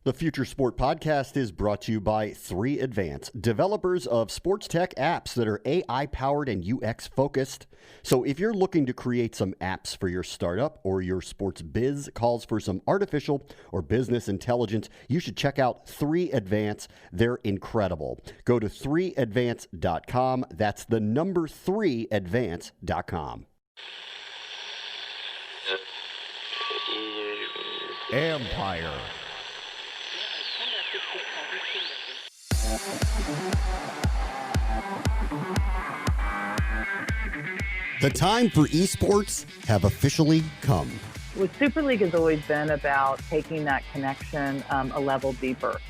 The Future Sport Podcast is brought to you by 3Advance, developers of sports tech apps that are AI-powered and UX-focused. So if you're looking to create some apps for your startup or your sports biz calls for some artificial or business intelligence, you should check out 3Advance. They're incredible. Go to 3advance.com. That's the number 3advance.com. Empire. The time for eSports have officially come. Well, Super League has always been about taking that connection a level deeper.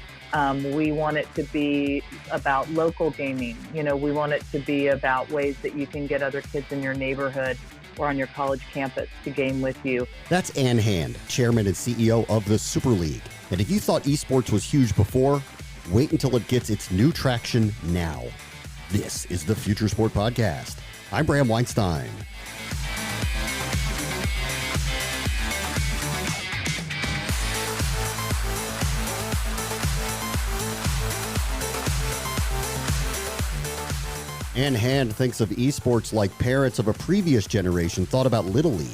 We want it to be about local gaming. You know, we want it to be about ways that you can get other kids in your neighborhood or on your college campus to game with you. That's Ann Hand, chairman and CEO of the Super League. And if you thought eSports was huge before, wait until it gets its new traction now. This is the Future Sport Podcast. I'm Bram Weinstein. Ann Hand thinks of esports like parents of a previous generation thought about Little League.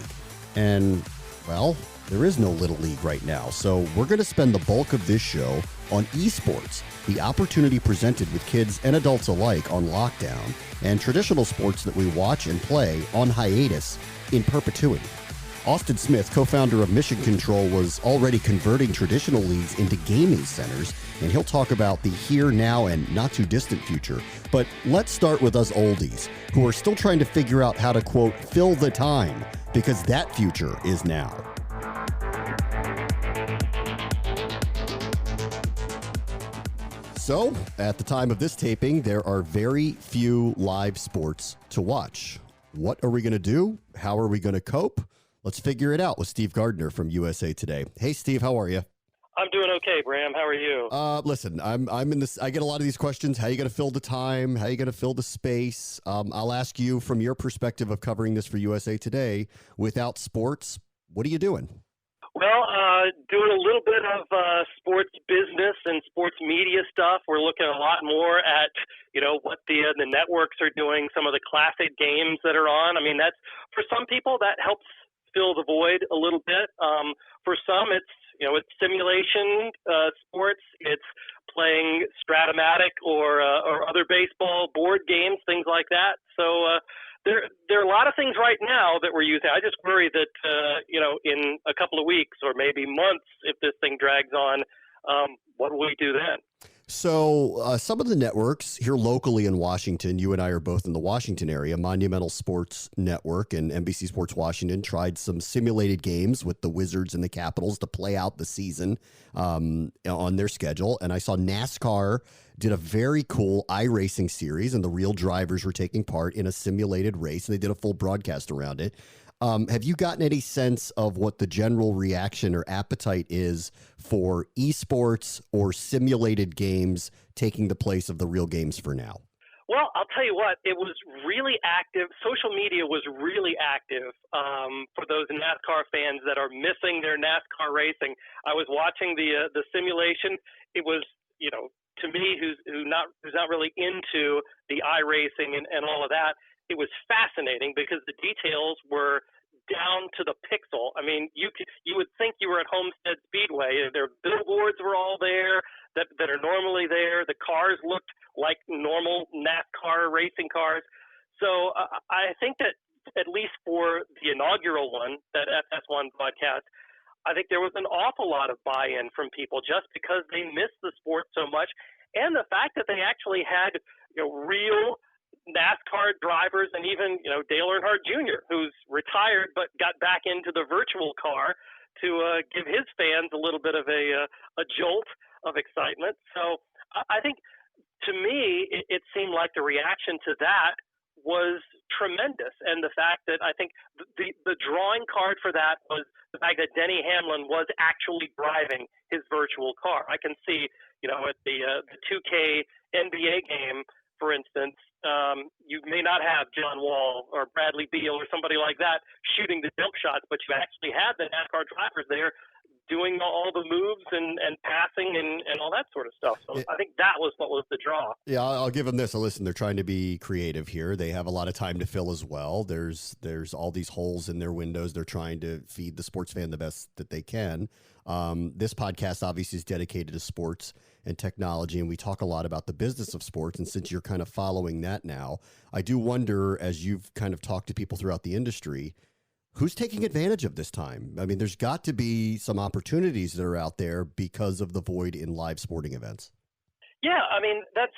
And, well, there is no Little League right now. So we're going to spend the bulk of this show on esports, the opportunity presented with kids and adults alike on lockdown, and traditional sports that we watch and play on hiatus in perpetuity. Austin Smith, co-founder of Mission Control, was already converting traditional leagues into gaming centers, and he'll talk about the here, now, and not too distant future. But let's start with us oldies, who are still trying to figure out how to, quote, fill the time, because that future is now. So, at the time of this taping, there are very few live sports to watch. What are we going to do? How are we going to cope? Let's figure it out with Steve Gardner from USA Today. Hey, Steve, how are you? I'm doing okay, Bram. How are you? Listen, I'm in this. I get a lot of these questions. How are you going to fill the time? How are you going to fill the space? I'll ask you from your perspective of covering this for USA Today. Without sports, what are you doing? Well, doing a little bit of sports business and sports media stuff. We're looking a lot more at, what the networks are doing, some of the classic games that are on. I mean, that's, for some people, that helps fill the void a little bit. For some, it's simulation sports. It's playing Stratomatic or other baseball board games, things like that. So there are a lot of things right now that we're using. I just worry that in a couple of weeks or maybe months, if this thing drags on, what will we do then? So some of the networks here locally in Washington, you and I are both in the Washington area, Monumental Sports Network and NBC Sports Washington tried some simulated games with the Wizards and the Capitals to play out the season on their schedule. And I saw NASCAR did a very cool iRacing series, and the real drivers were taking part in a simulated race. And they did a full broadcast around it. Have you gotten any sense of what the general reaction or appetite is for esports or simulated games taking the place of the real games for now? Well, I'll tell you what, it was really active. Social media was really active for those NASCAR fans that are missing their NASCAR racing. I was watching the simulation. It was, to me, who's not really into the iRacing and all of that, it was fascinating because the details were down to the pixel. I mean, you would think you were at Homestead Speedway. Their billboards were all there that are normally there. The cars looked like normal NASCAR racing cars. So I think that at least for the inaugural one, that FS1 broadcast, I think there was an awful lot of buy-in from people just because they missed the sport so much. And the fact that they actually had real NASCAR drivers and even, Dale Earnhardt Jr., who's retired but got back into the virtual car to give his fans a little bit of a jolt of excitement. So I think, to me, it seemed like the reaction to that was tremendous. And the fact that I think the drawing card for that was the fact that Denny Hamlin was actually driving his virtual car. I can see, at the 2K NBA game, for instance, you may not have John Wall or Bradley Beal or somebody like that shooting the jump shots, but you actually had the NASCAR drivers there doing all the moves and passing and all that sort of stuff. So I think that was what was the draw. Yeah, I'll give them this. Listen, they're trying to be creative here. They have a lot of time to fill as well. There's all these holes in their windows. They're trying to feed the sports fan the best that they can. This podcast obviously is dedicated to sports and technology, and we talk a lot about the business of sports. And since you're kind of following that now, I do wonder, as you've kind of talked to people throughout the industry, who's taking advantage of this time? I mean, there's got to be some opportunities that are out there because of the void in live sporting events. Yeah, I mean, that's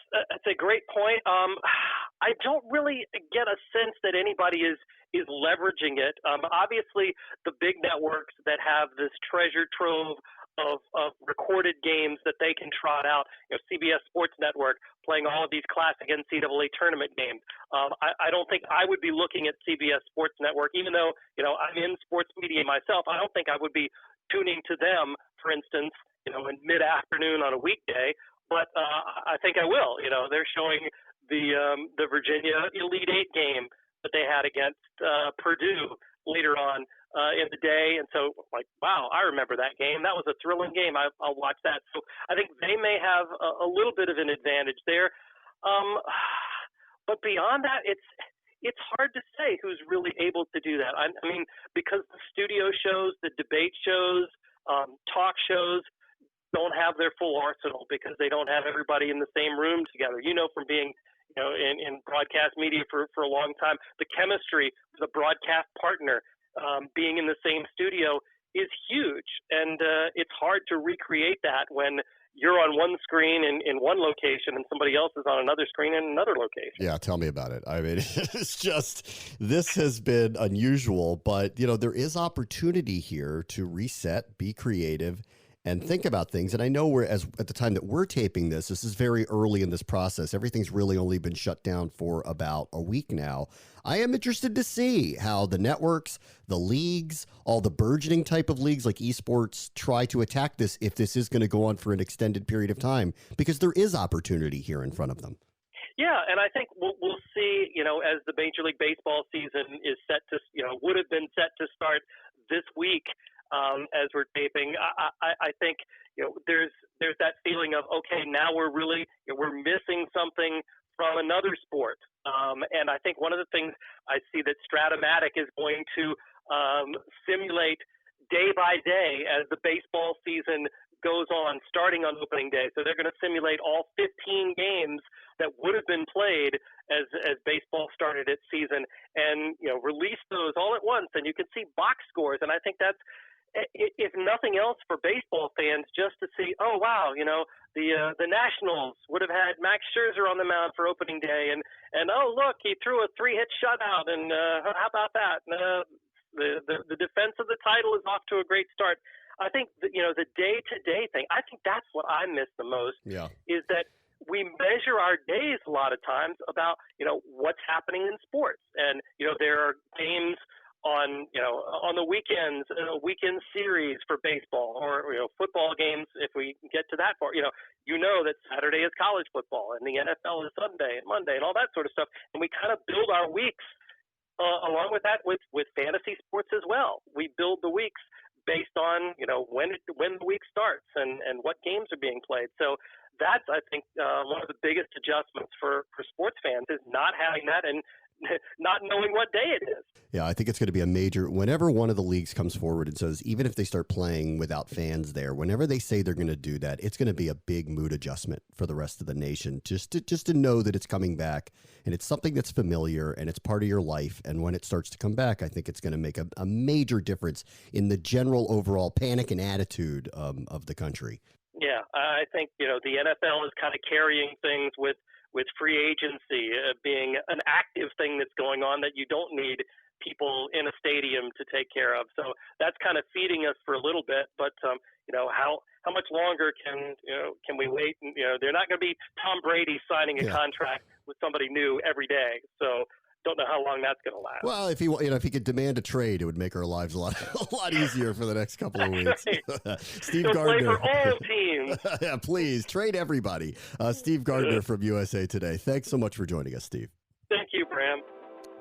a great point. I don't really get a sense that anybody is leveraging it. Obviously, the big networks that have this treasure trove of recorded games that they can trot out, CBS Sports Network playing all of these classic NCAA tournament games. I don't think I would be looking at CBS Sports Network, even though, I'm in sports media myself. I don't think I would be tuning to them, for instance, in mid-afternoon on a weekday. But I think I will. They're showing the Virginia Elite Eight game that they had against Purdue later on in the day. And so, wow, I remember that game. That was a thrilling game. I'll watch that. So I think they may have a little bit of an advantage there. But beyond that, it's hard to say who's really able to do that. I mean, because the studio shows, the debate shows, talk shows don't have their full arsenal because they don't have everybody in the same room together. From being in broadcast media for a long time, the chemistry, the broadcast partner being in the same studio is huge. And it's hard to recreate that when you're on one screen in one location and somebody else is on another screen in another location. Yeah, tell me about it. I mean, it's just, this has been unusual, but, there is opportunity here to reset, be creative, and think about things. And I know at the time that we're taping this is very early in this process. Everything's really only been shut down for about a week now. I am interested to see how the networks, the leagues, all the burgeoning type of leagues like eSports try to attack this if this is going to go on for an extended period of time, because there is opportunity here in front of them. Yeah, and I think we'll see, as the Major League Baseball season is set to, would have been set to start this week, as we're taping, I think there's that feeling of, okay, now we're missing something from another sport, and I think one of the things I see that Stratomatic is going to simulate day by day as the baseball season goes on, starting on opening day. So they're going to simulate all 15 games that would have been played as baseball started its season, and release those all at once, and you can see box scores, and I think that's, if nothing else, for baseball fans, just to see, oh wow, the Nationals would have had Max Scherzer on the mound for opening day, and oh look, he threw a 3-hit shutout, and how about that? The defense of the title is off to a great start. I think the day-to-day thing, I think that's what I miss the most. Yeah. Is that we measure our days a lot of times about what's happening in sports, and there are games on the weekends, a weekend series for baseball, or football games if we get to that part. That Saturday is college football and the NFL is Sunday and Monday and all that sort of stuff, and we kind of build our weeks along with that with fantasy sports as well. We build the weeks based on when the week starts and what games are being played. So that's, I think, one of the biggest adjustments for sports fans is not having that and not knowing what day it is. Yeah, I think it's going to be a major, whenever one of the leagues comes forward and says, even if they start playing without fans there, whenever they say they're going to do that, it's going to be a big mood adjustment for the rest of the nation, just to know that it's coming back and it's something that's familiar and it's part of your life. And when it starts to come back, I think it's going to make a major difference in the general overall panic and attitude of the country. Yeah, I think, the NFL is kind of carrying things with free agency being an active thing that's going on that you don't need people in a stadium to take care of. So that's kind of feeding us for a little bit. But how much longer can we wait? And, they're not going to be Tom Brady signing a contract with somebody new every day. So don't know how long that's going to last. Well, if he could demand a trade, it would make our lives a lot easier for the next couple of weeks. Right. Steve He'll Gardner. play for all teams. Yeah, please trade everybody. Steve Gardner from USA Today. Thanks so much for joining us, Steve. Thank you, Bram.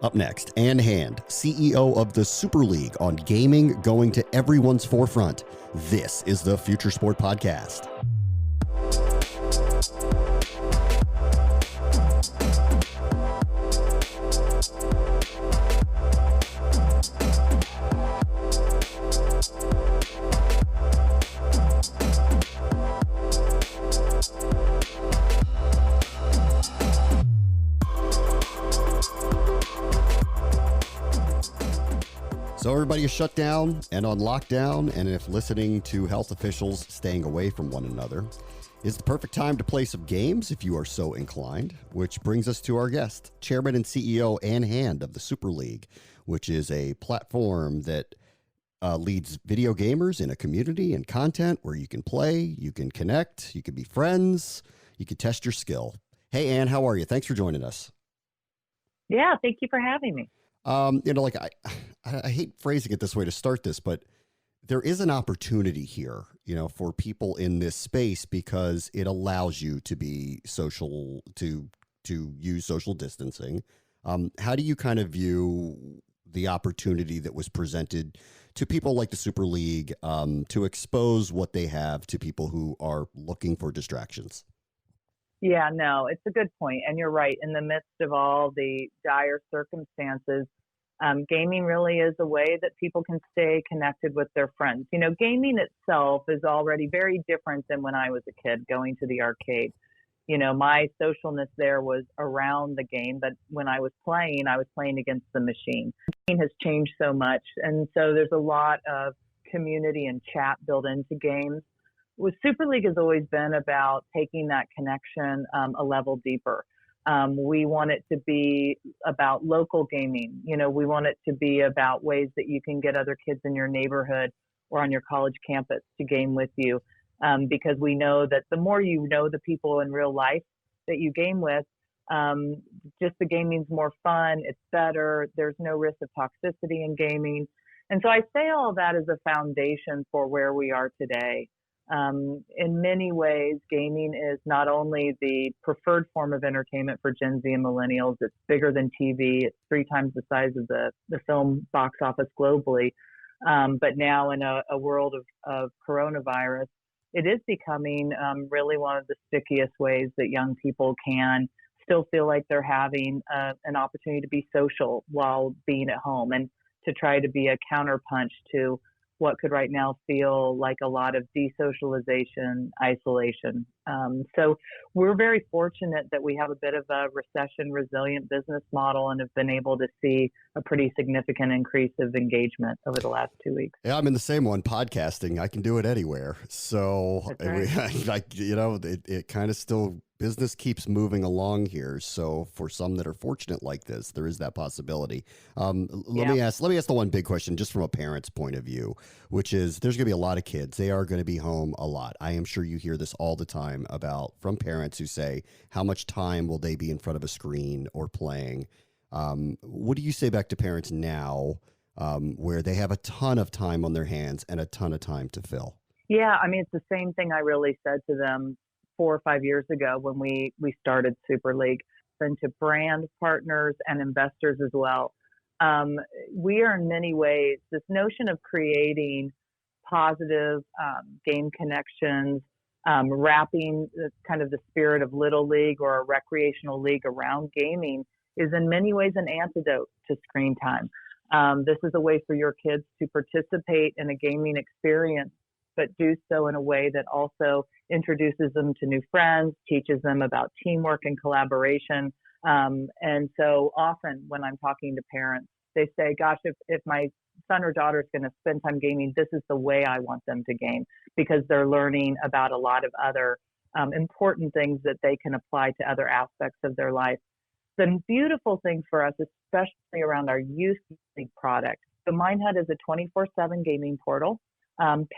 Up next, Ann Hand, CEO of the Super League, on gaming going to everyone's forefront. This is the Future Sport Podcast. So everybody is shut down and on lockdown, and if listening to health officials staying away from one another is the perfect time to play some games if you are so inclined, which brings us to our guest, Chairman and CEO Ann Hand of the Super League, which is a platform that leads video gamers in a community and content where you can play, you can connect, you can be friends, you can test your skill. Hey, Ann, how are you? Thanks for joining us. Yeah, thank you for having me. I hate phrasing it this way to start this, but there is an opportunity here, for people in this space because it allows you to be social, to use social distancing. How do you kind of view the opportunity that was presented to people like the Super League to expose what they have to people who are looking for distractions? Yeah, no, it's a good point. And you're right. In the midst of all the dire circumstances, gaming really is a way that people can stay connected with their friends. Gaming itself is already very different than when I was a kid going to the arcade. My socialness there was around the game, but when I was playing against the machine. Gaming has changed so much. And so there's a lot of community and chat built into games. With Super League has always been about taking that connection a level deeper. We want it to be about local gaming. We want it to be about ways that you can get other kids in your neighborhood or on your college campus to game with you. Because we know that the more you know the people in real life that you game with, just the gaming's more fun, it's better, there's no risk of toxicity in gaming. And so I say all that as a foundation for where we are today. In many ways, gaming is not only the preferred form of entertainment for Gen Z and millennials, it's bigger than TV, it's 3 times the size of the film box office globally. But now in a world of coronavirus, it is becoming really one of the stickiest ways that young people can still feel like they're having an opportunity to be social while being at home and to try to be a counterpunch to what could right now feel like a lot of desocialization, isolation. So we're very fortunate that we have a bit of a recession-resilient business model and have been able to see a pretty significant increase of engagement over the last 2 weeks. Yeah, I'm in the same one, podcasting. I can do it anywhere. So, Right. it kind of still, business keeps moving along here. So for some that are fortunate like this, there is that possibility. Let me ask the one big question, just from a parent's point of view, which is there's going to be a lot of kids. They are going to be home a lot. I am sure you hear this all the time from parents who say, how much time will they be in front of a screen or playing? What do you say back to parents now where they have a ton of time on their hands and a ton of time to fill? Yeah, it's the same thing I really said to them 4 or 5 years ago when we started Super League, and to brand partners and investors as well. We are in many ways, this notion of creating positive game connections, wrapping kind of the spirit of Little League or a recreational league around gaming is in many ways an antidote to screen time. This is a way for your kids to participate in a gaming experience, but do so in a way that also introduces them to new friends, teaches them about teamwork and collaboration. And so often when I'm talking to parents, they say, gosh, if my son or daughter is going to spend time gaming, this is the way I want them to game, because they're learning about a lot of other important things that they can apply to other aspects of their life. The beautiful thing for us, especially around our youth league product, the MindHut is a 24/7 gaming portal.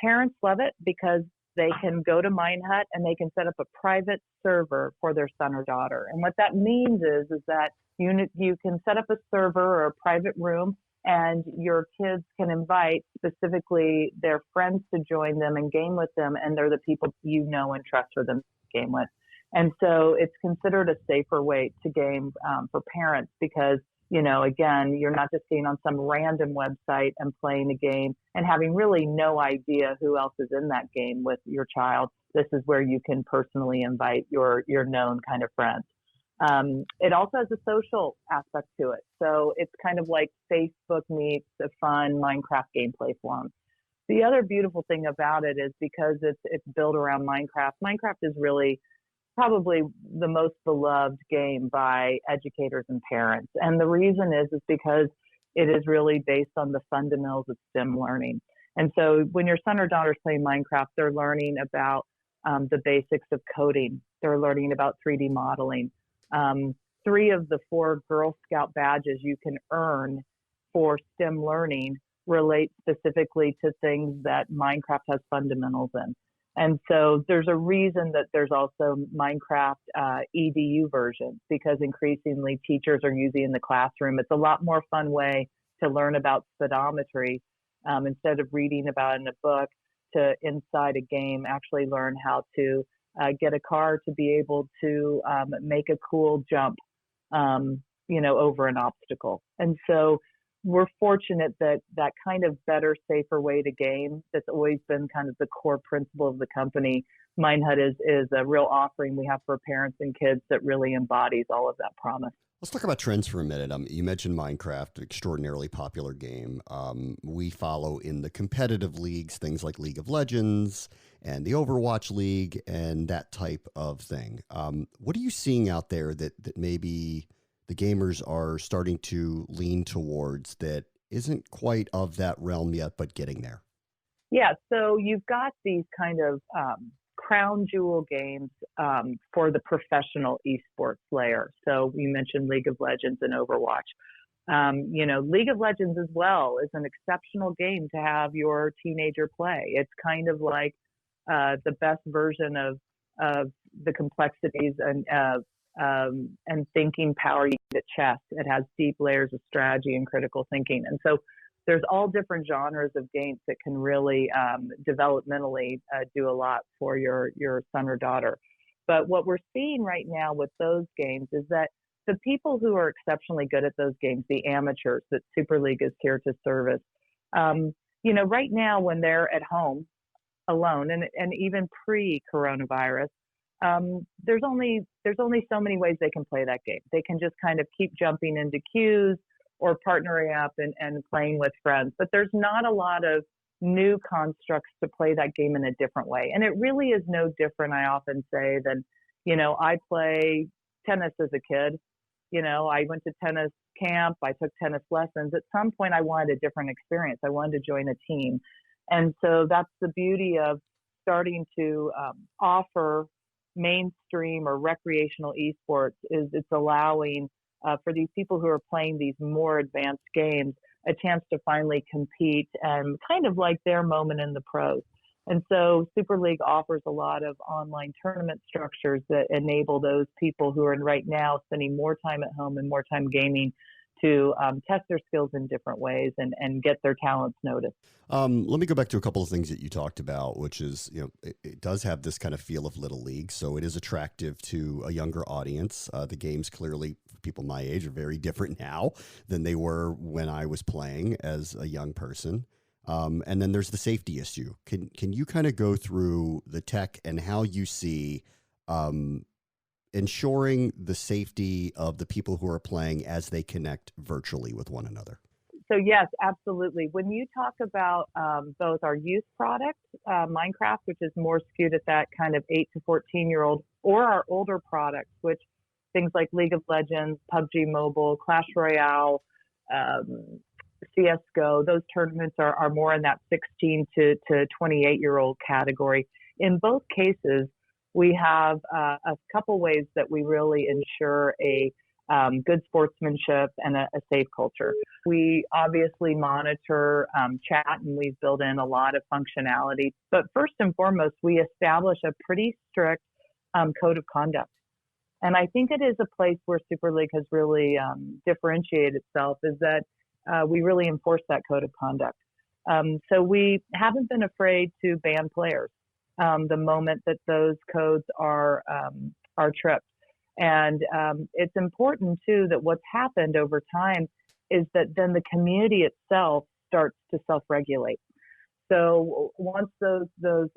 Parents love it because they can go to MindHut and they can set up a private server for their son or daughter. And what that means is that you can set up a server or a private room, and your kids can invite specifically their friends to join them and game with them, and they're the people you know and trust for them to game with. And so it's considered a safer way to game for parents because Again, you're not just getting on some random website and playing a game and having really no idea who else is in that game with your child. This is where you can personally invite your known kind of friends. It also has a social aspect to it. So it's kind of like Facebook meets a fun Minecraft gameplay forum. The other beautiful thing about it is because it's built around Minecraft. Minecraft is really probably the most beloved game by educators and parents. And the reason is because it is really based on the fundamentals of STEM learning. And so when your son or daughter is playing Minecraft, they're learning about the basics of coding. They're learning about 3D modeling. 3 of the 4 Girl Scout badges you can earn for STEM learning relate specifically to things that Minecraft has fundamentals in. And so there's a reason that there's also Minecraft EDU versions, because increasingly teachers are using it in the classroom. It's a lot more fun way to learn about speedometry instead of reading about it in a book, to inside a game actually learn how to get a car to be able to make a cool jump, over an obstacle. And so we're fortunate that that kind of better, safer way to game that's always been kind of the core principle of the company. Minehut is a real offering we have for parents and kids that really embodies all of that promise. Let's talk about trends for a minute. You mentioned Minecraft, extraordinarily popular game. We follow in the competitive leagues things like League of Legends and the Overwatch League and that type of thing. What are you seeing out there that maybe the gamers are starting to lean towards that isn't quite of that realm yet, but getting there? Yeah, so you've got these kind of crown jewel games for the professional eSports layer. So you mentioned League of Legends and Overwatch. League of Legends as well is an exceptional game to have your teenager play. It's kind of like the best version of the complexities and thinking power you get at chess. It has deep layers of strategy and critical thinking. And so there's all different genres of games that can really developmentally do a lot for your son or daughter. But what we're seeing right now with those games is that the people who are exceptionally good at those games, the amateurs that Super League is here to service, right now when they're at home alone and even pre-coronavirus, there's only so many ways they can play that game. They can just kind of keep jumping into queues or partnering up and playing with friends. But there's not a lot of new constructs to play that game in a different way. And it really is no different, I often say, than, I play tennis as a kid. I went to tennis camp. I took tennis lessons. At some point, I wanted a different experience. I wanted to join a team. And so that's the beauty of starting to offer mainstream or recreational esports, is it's allowing for these people who are playing these more advanced games a chance to finally compete and kind of like their moment in the pros. And so Super League offers a lot of online tournament structures that enable those people who are right now spending more time at home and more time gaming to test their skills in different ways and get their talents noticed. Let me go back to a couple of things that you talked about, which is, it does have this kind of feel of Little League, so it is attractive to a younger audience. The games clearly, for people my age, are very different now than they were when I was playing as a young person. And then there's the safety issue. Can you kind of go through the tech and how you see ensuring the safety of the people who are playing as they connect virtually with one another? So yes, absolutely. When you talk about both our youth product, Minecraft, which is more skewed at that kind of 8 to 14-year-old, or our older products, which things like League of Legends, PUBG Mobile, Clash Royale, CSGO, those tournaments are more in that 16 to 28-year-old category. In both cases, we have a couple ways that we really ensure a good sportsmanship and a safe culture. We obviously monitor chat, and we've built in a lot of functionality. But first and foremost, we establish a pretty strict code of conduct. And I think it is a place where Super League has really differentiated itself, is that we really enforce that code of conduct. So we haven't been afraid to ban players the moment that those codes are tripped. And it's important, too, that what's happened over time is that then the community itself starts to self-regulate. So once those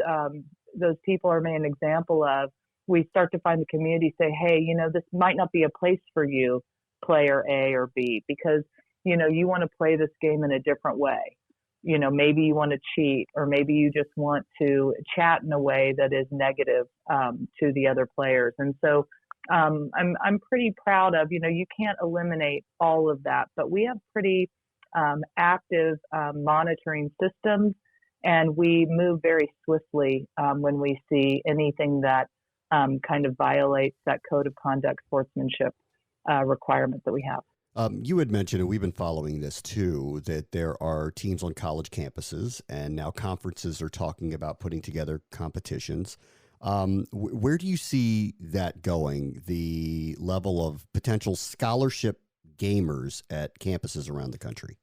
people are made an example of, we start to find the community say, hey, this might not be a place for you, player A or B, because, you want to play this game in a different way. Maybe you want to cheat, or maybe you just want to chat in a way that is negative to the other players. And so I'm pretty proud of, you can't eliminate all of that, but we have pretty active monitoring systems, and we move very swiftly when we see anything that kind of violates that code of conduct sportsmanship requirement that we have. You had mentioned, and we've been following this too, that there are teams on college campuses, and now conferences are talking about putting together competitions. Where do you see that going, the level of potential scholarship gamers at campuses around the country?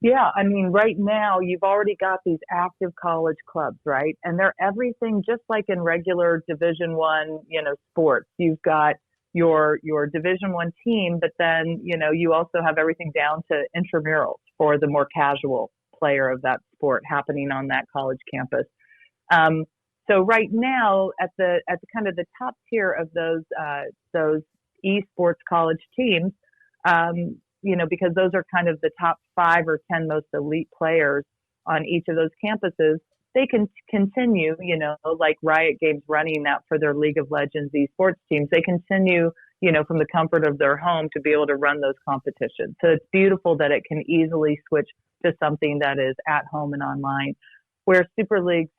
Yeah, I mean, right now you've already got these active college clubs, right? And they're everything just like in regular Division I, sports. You've got your Division I team, but then, you also have everything down to intramurals for the more casual player of that sport happening on that college campus. So right now at the kind of the top tier of those eSports college teams, because those are kind of the top 5 or 10 most elite players on each of those campuses, they can continue, like Riot Games running that for their League of Legends eSports teams. They continue, from the comfort of their home to be able to run those competitions. So it's beautiful that it can easily switch to something that is at home and online, where Super League's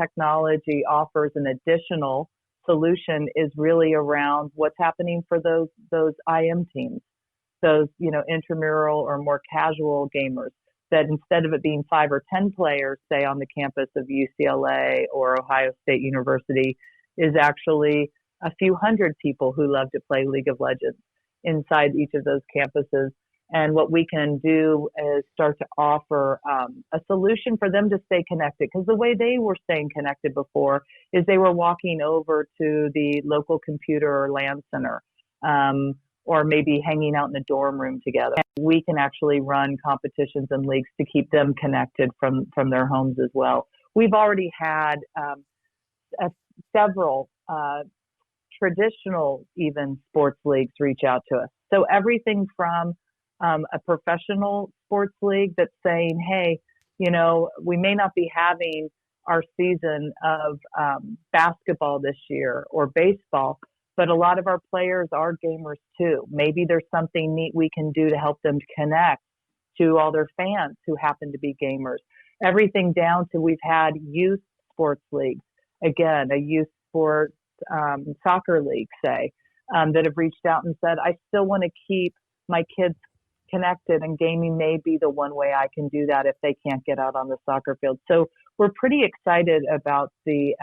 technology offers an additional solution is really around what's happening for those IM teams, those, intramural or more casual gamers, that instead of it being 5 or 10 players, say on the campus of UCLA or Ohio State University, is actually a few hundred people who love to play League of Legends inside each of those campuses. And what we can do is start to offer a solution for them to stay connected. Because the way they were staying connected before is they were walking over to the local computer or LAN center, or maybe hanging out in a dorm room together. And we can actually run competitions and leagues to keep them connected from their homes as well. We've already had several traditional even sports leagues reach out to us. So everything from a professional sports league that's saying, hey, we may not be having our season of basketball this year or baseball, but a lot of our players are gamers too. Maybe there's something neat we can do to help them connect to all their fans who happen to be gamers. Everything down to, we've had youth sports leagues, again, a youth sports soccer league, say, that have reached out and said, I still want to keep my kids connected, and gaming may be the one way I can do that if they can't get out on the soccer field. So we're pretty excited about the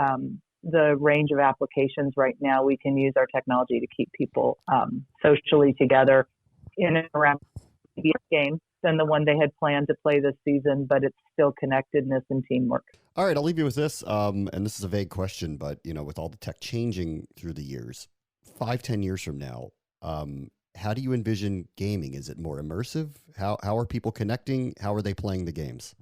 range of applications right now. We can use our technology to keep people socially together in and around the game than the one they had planned to play this season, but it's still connectedness and teamwork. All right, I'll leave you with this. And this is a vague question, but with all the tech changing through the years, 5-10 years from now, how do you envision gaming? Is it more immersive? How are people connecting? How are they playing the games?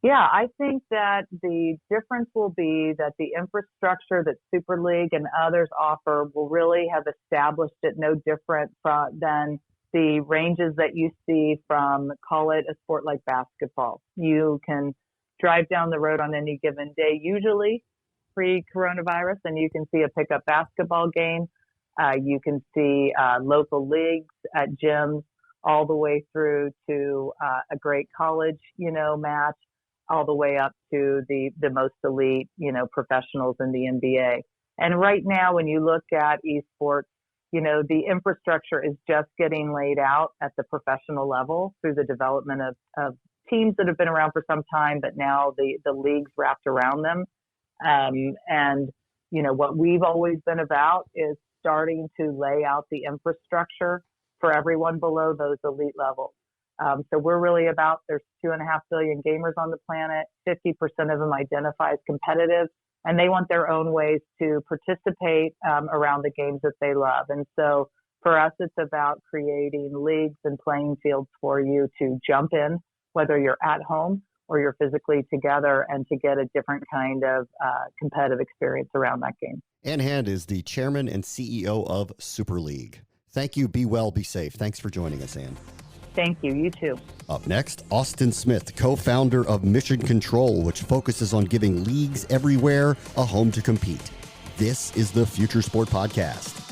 Yeah, I think that the difference will be that the infrastructure that Super League and others offer will really have established it no different than the ranges that you see from, call it a sport like basketball. You can drive down the road on any given day, usually pre-coronavirus, and you can see a pickup basketball game. You can see local leagues at gyms all the way through to a great college, match, all the way up to the most elite, professionals in the NBA. And right now, when you look at esports, the infrastructure is just getting laid out at the professional level through the development of teams that have been around for some time, but now the leagues wrapped around them. And, what we've always been about is starting to lay out the infrastructure for everyone below those elite levels. So we're really about, there's 2.5 billion gamers on the planet, 50% of them identify as competitive, and they want their own ways to participate around the games that they love. And so for us, it's about creating leagues and playing fields for you to jump in, whether you're at home or you're physically together, and to get a different kind of competitive experience around that game. Ann Hand is the chairman and CEO of Super League. Thank you. Be well, be safe. Thanks for joining us, Ann. Thank you. You too. Up next, Austin Smith, co-founder of Mission Control, which focuses on giving leagues everywhere a home to compete. This is the Future Sport Podcast.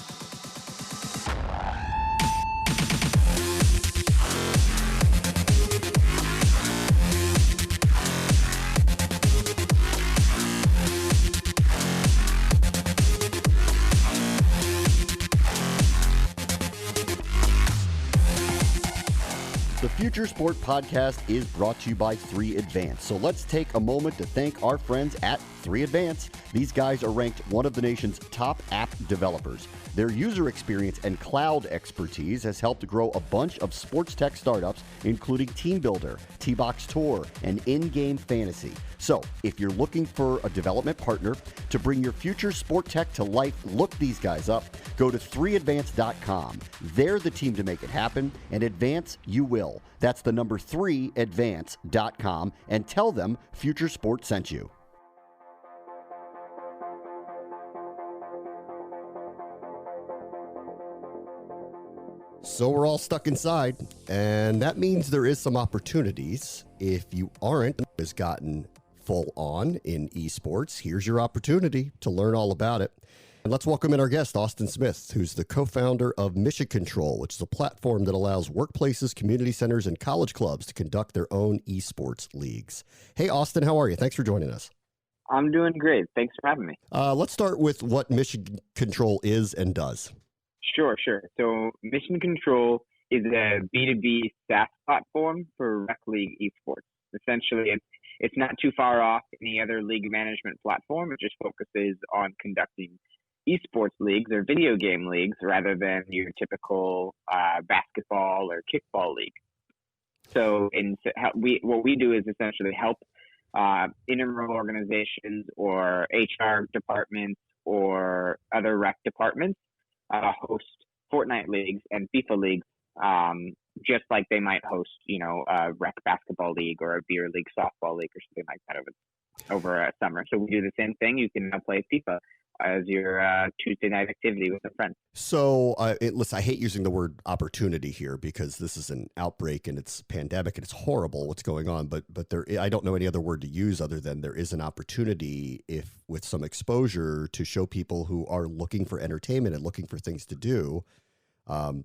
The Future Sport Podcast is brought to you by 3Advance. So let's take a moment to thank our friends at 3Advance. These guys are ranked one of the nation's top app developers. Their user experience and cloud expertise has helped grow a bunch of sports tech startups, including Team Builder, T-Box Tour, and In-Game Fantasy. So if you're looking for a development partner to bring your future sport tech to life, look these guys up. Go to 3advance.com. They're the team to make it happen, and advance you will. That's the number 3advance.com, and tell them Future Sport sent you. So we're all stuck inside, and that means there is some opportunities. If you aren't has gotten full on in esports, here's your opportunity to learn all about it. And let's welcome in our guest, Austin Smith, who's the co-founder of Mission Control, which is a platform that allows workplaces, community centers, and college clubs to conduct their own esports leagues. Hey, Austin, how are you? Thanks for joining us. I'm doing great. Thanks for having me. Let's start with what Mission Control is and does. Sure. So Mission Control is a B2B SaaS platform for rec league esports. Essentially, it's not too far off any other league management platform. It just focuses on conducting esports leagues or video game leagues rather than your typical basketball or kickball league. So what we do is essentially help intramural organizations or HR departments or other rec departments host Fortnite leagues and FIFA leagues, just like they might host, a rec basketball league or a beer league softball league or something like that over a summer. So we do the same thing. You can now play FIFA as your Tuesday night activity with a friend. So, listen, I hate using the word opportunity here because this is an outbreak and it's pandemic and it's horrible what's going on. But I don't know any other word to use other than there is an opportunity with some exposure to show people who are looking for entertainment and looking for things to do.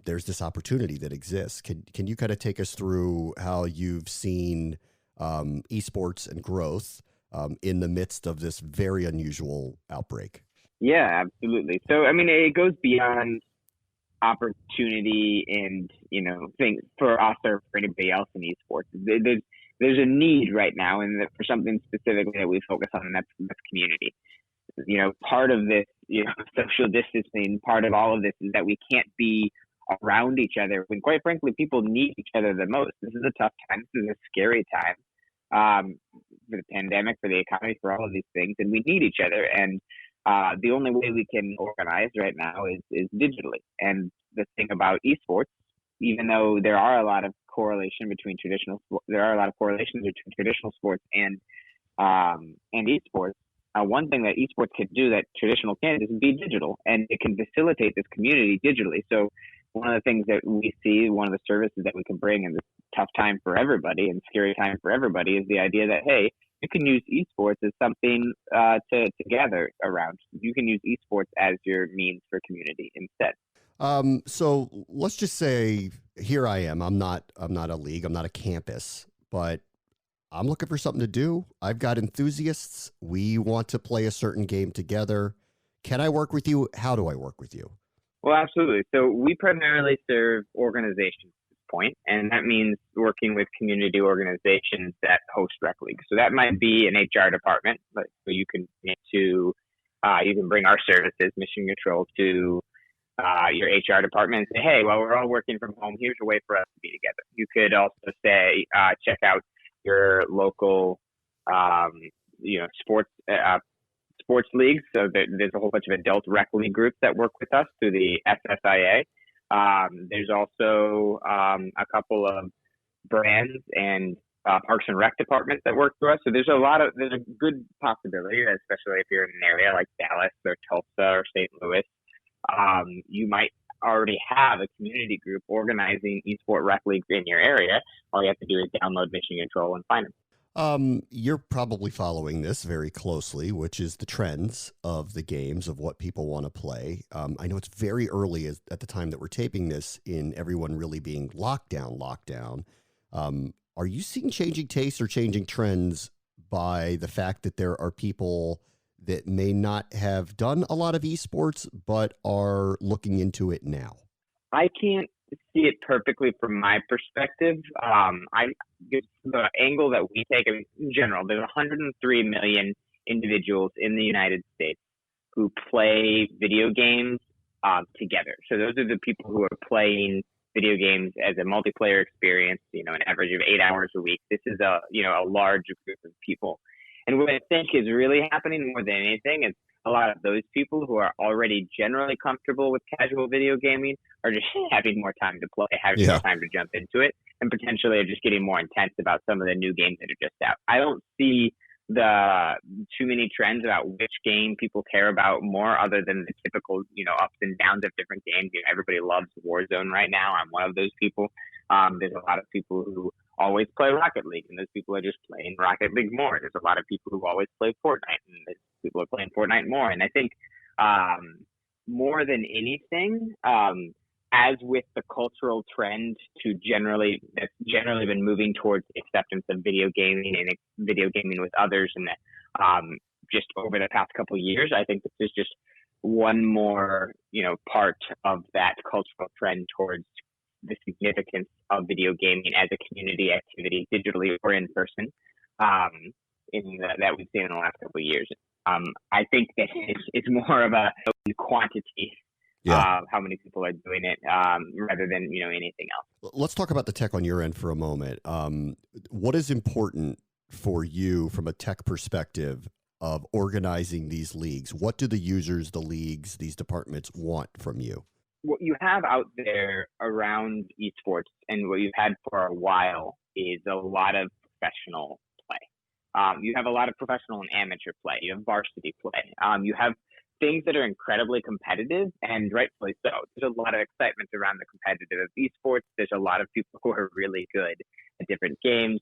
There's this opportunity that exists. Can you kind of take us through how you've seen esports and growth in the midst of this very unusual outbreak? Yeah, absolutely. So, it goes beyond opportunity and, things for us or for anybody else in esports. There's a need right now for something specifically that we focus on, and that's community. Part of this, social distancing, part of all of this is that we can't be around each other when, quite frankly, people need each other the most. This is a tough time. This is a scary time for the pandemic, for the economy, for all of these things, and we need each other. And the only way we can organize right now is digitally. And the thing about esports, even though there are a lot of correlations between traditional sports and esports, one thing that esports can do that traditional can't is be digital, and it can facilitate this community digitally. So one of the things that we see, one of the services that we can bring in this tough time for everybody and scary time for everybody, is the idea that, hey, you can use esports as something to gather around. You can use esports as your means for community instead. So let's just say here I am. I'm not a league. I'm not a campus, but I'm looking for something to do. I've got enthusiasts. We want to play a certain game together. Can I work with you? How do I work with you? Well, absolutely. So we primarily serve organizations at this point, and that means working with community organizations that host rec leagues. So that might be an HR department. So you can bring our services, Mission Control, to your HR department and say, hey, well, we're all working from home. Here's a way for us to be together. You could also say, check out your local, sports sports leagues. So there's a whole bunch of adult rec league groups that work with us through the SSIA. There's also a couple of brands and Parks and Rec departments that work through us. So there's a good possibility, especially if you're in an area like Dallas or Tulsa or St. Louis, you might already have a community group organizing eSport rec leagues in your area. All you have to do is download Mission Control and find them. You're probably following this very closely, which is the trends of the games, of what people want to play. I know it's very early at the time that we're taping this in everyone really being lockdown. Are you seeing changing tastes or changing trends by the fact that there are people that may not have done a lot of esports but are looking into it now? I can't see it perfectly from my perspective. The angle that we take, in general, there's 103 million individuals in the United States who play video games together. So those are the people who are playing video games as a multiplayer experience, an average of 8 hours a week. This is a large group of people. And what I think is really happening more than anything is a lot of those people who are already generally comfortable with casual video gaming are just having more time to play, having more time to jump into it, and potentially are just getting more intense about some of the new games that are just out. I don't see too many trends about which game people care about more, other than the typical, ups and downs of different games. Everybody loves Warzone right now. I'm one of those people. There's a lot of people who always play Rocket League, and those people are just playing Rocket League more. There's a lot of people who always play Fortnite, and those people are playing Fortnite more. And I think more than anything, as with the cultural trend that's generally been moving towards acceptance of video gaming and video gaming with others, and just over the past couple of years, I think this is just one more, part of that cultural trend towards the significance of video gaming as a community activity, digitally or in person, that we've seen in the last couple of years. I think that it's more of a quantity. How many people are doing it, rather than anything else. Let's talk about the tech on your end for a moment. What is important for you from a tech perspective of organizing these leagues? What do the users, the leagues, these departments want from you? What you have out there around esports, and what you've had for a while, is a lot of professional play. You have a lot of professional and amateur play. You have varsity play. You have things that are incredibly competitive, and rightfully so. There's a lot of excitement around the competitive of esports. There's a lot of people who are really good at different games.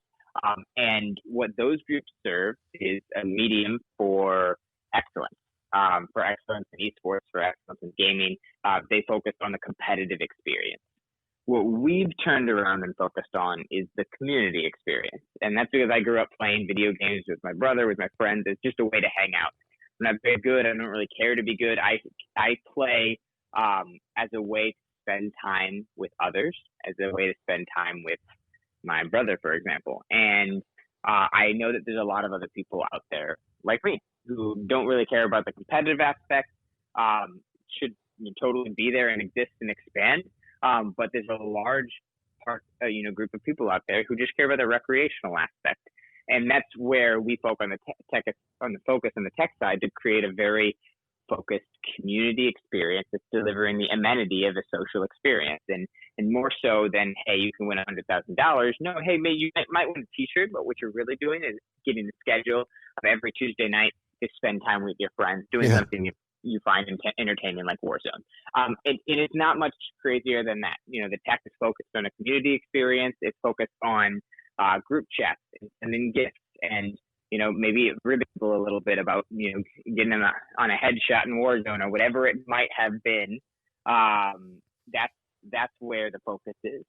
And what those groups serve is a medium for excellence. For excellence in esports, for excellence in gaming. They focus on the competitive experience. What we've turned around and focused on is the community experience. And that's because I grew up playing video games with my brother, with my friends. It's just a way to hang out. I'm not very good. I don't really care to be good. I play as a way to spend time with others, as a way to spend time with my brother, for example. And I know that there's a lot of other people out there like me who don't really care about the competitive aspect, should totally be there and exist and expand. But there's a large group of people out there who just care about the recreational aspect. And that's where we focus on the tech side to create a very focused community experience that's delivering the amenity of a social experience. And more so than, hey, you can win $100,000. No, hey, you might win a t-shirt, but what you're really doing is getting the schedule of every Tuesday night to spend time with your friends, doing something you find entertaining, like Warzone. And it's not much crazier than that. The tech is focused on a community experience. It's focused on group chats and then gifts, and maybe ribbing people a little bit about getting them on a headshot in Warzone or whatever it might have been. That's where the focus is,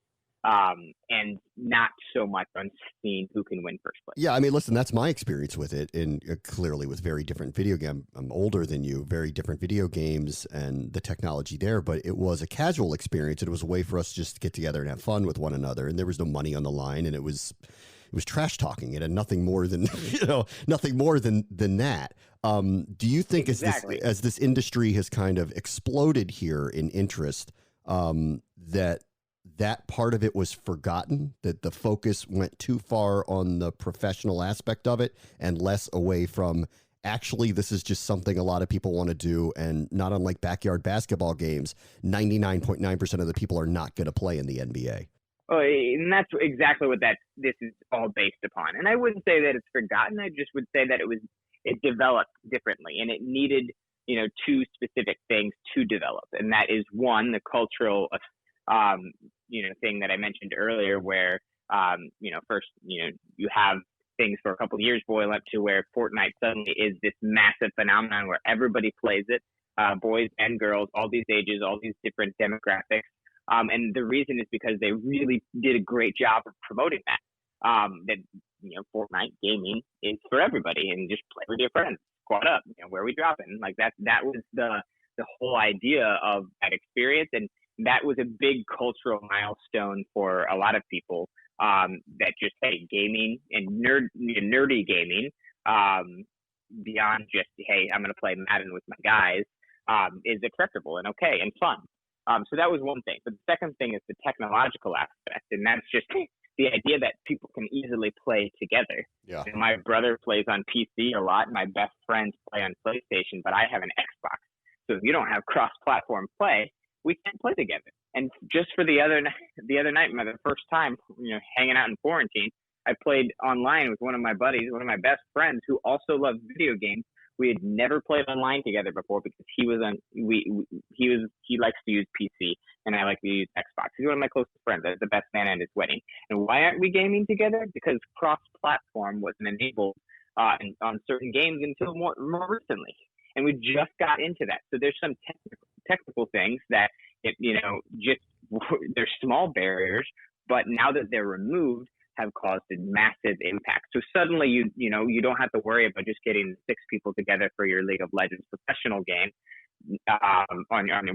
and not so much on seeing who can win first place. Yeah, I mean, listen, that's my experience with it, and clearly with very different video game. I'm older than you, very different video games and the technology there, but it was a casual experience. It was a way for us just to get together and have fun with one another, and there was no money on the line, and it was trash talking. It had nothing more than nothing more than that. Do you think as this industry has kind of exploded here in interest, that part of it was forgotten, that the focus went too far on the professional aspect of it and less away from actually this is just something a lot of people want to do, and not unlike backyard basketball games, 99.9% of the people are not going to play in the NBA. Oh, and that's exactly what this is all based upon. And I wouldn't say that it's forgotten. I just would say that it developed differently, and it needed, two specific things to develop. And that is one, the cultural, thing that I mentioned earlier, where, first, you have things for a couple of years boil up to where Fortnite suddenly is this massive phenomenon where everybody plays it, boys and girls, all these ages, all these different demographics. And the reason is because they really did a great job of promoting that. Fortnite gaming is for everybody, and just play with your friends, squad up, where are we dropping? Like that was the whole idea of that experience. And that was a big cultural milestone for a lot of people, that just, hey, gaming and nerdy gaming, beyond just, hey, I'm going to play Madden with my guys, is acceptable and okay and fun. So that was one thing. But the second thing is the technological aspect, and that's just the idea that people can easily play together. Yeah. My brother plays on PC a lot. My best friends play on PlayStation, but I have an Xbox. So if you don't have cross-platform play, we can't play together. And just for the other night, the first time, hanging out in quarantine, I played online with one of my buddies, one of my best friends, who also loves video games. We had never played online together before because he likes to use PC and I like to use Xbox. He's one of my closest friends. I was the best man at his wedding. And why aren't we gaming together? Because cross-platform wasn't enabled on certain games until more recently. And we just got into that. So there's some technical things that, there's small barriers, but now that they're removed, have caused a massive impact. So suddenly you don't have to worry about just getting 6 people together for your League of Legends professional game on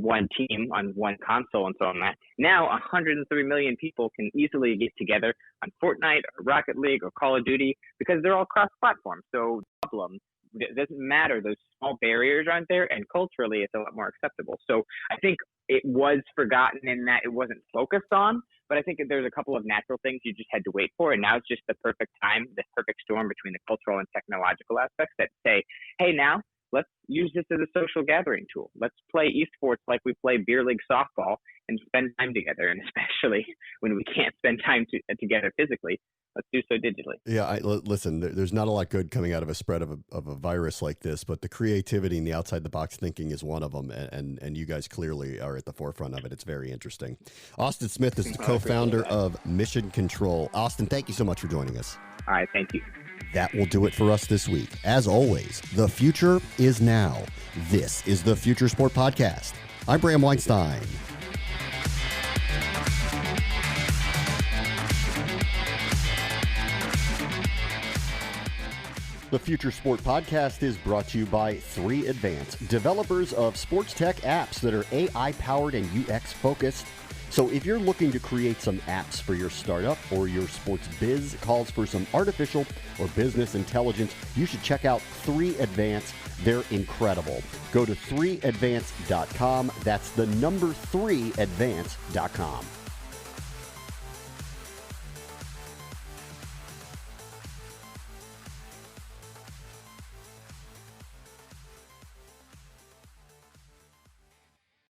one team, on one console and so on. That now 103 million people can easily get together on Fortnite or Rocket League or Call of Duty because they're all cross-platform. So problem, it doesn't matter. Those small barriers aren't there, and culturally it's a lot more acceptable. So I think it was forgotten in that it wasn't focused on, but I think there's a couple of natural things you just had to wait for, and now it's just the perfect time, the perfect storm between the cultural and technological aspects that say, hey, now let's use this as a social gathering tool. Let's play eSports like we play beer league softball and spend time together, and especially when we can't spend time together physically, let's do so digitally. Yeah, listen, there's not a lot good coming out of a spread of a virus like this, but the creativity and the outside-the-box thinking is one of them, and you guys clearly are at the forefront of it. It's very interesting. Austin Smith is the co-founder of Mission Control. Austin, thank you so much for joining us. All right, thank you. That will do it for us this week. As always, the future is now. This is the Future Sport Podcast. I'm Bram Weinstein. The Future Sport Podcast is brought to you by 3 Advanced, developers of sports tech apps that are AI-powered and UX-focused. So if you're looking to create some apps for your startup or your sports biz calls for some artificial or business intelligence, you should check out 3 Advanced. They're incredible. Go to 3advanced.com. That's the number 3advanced.com.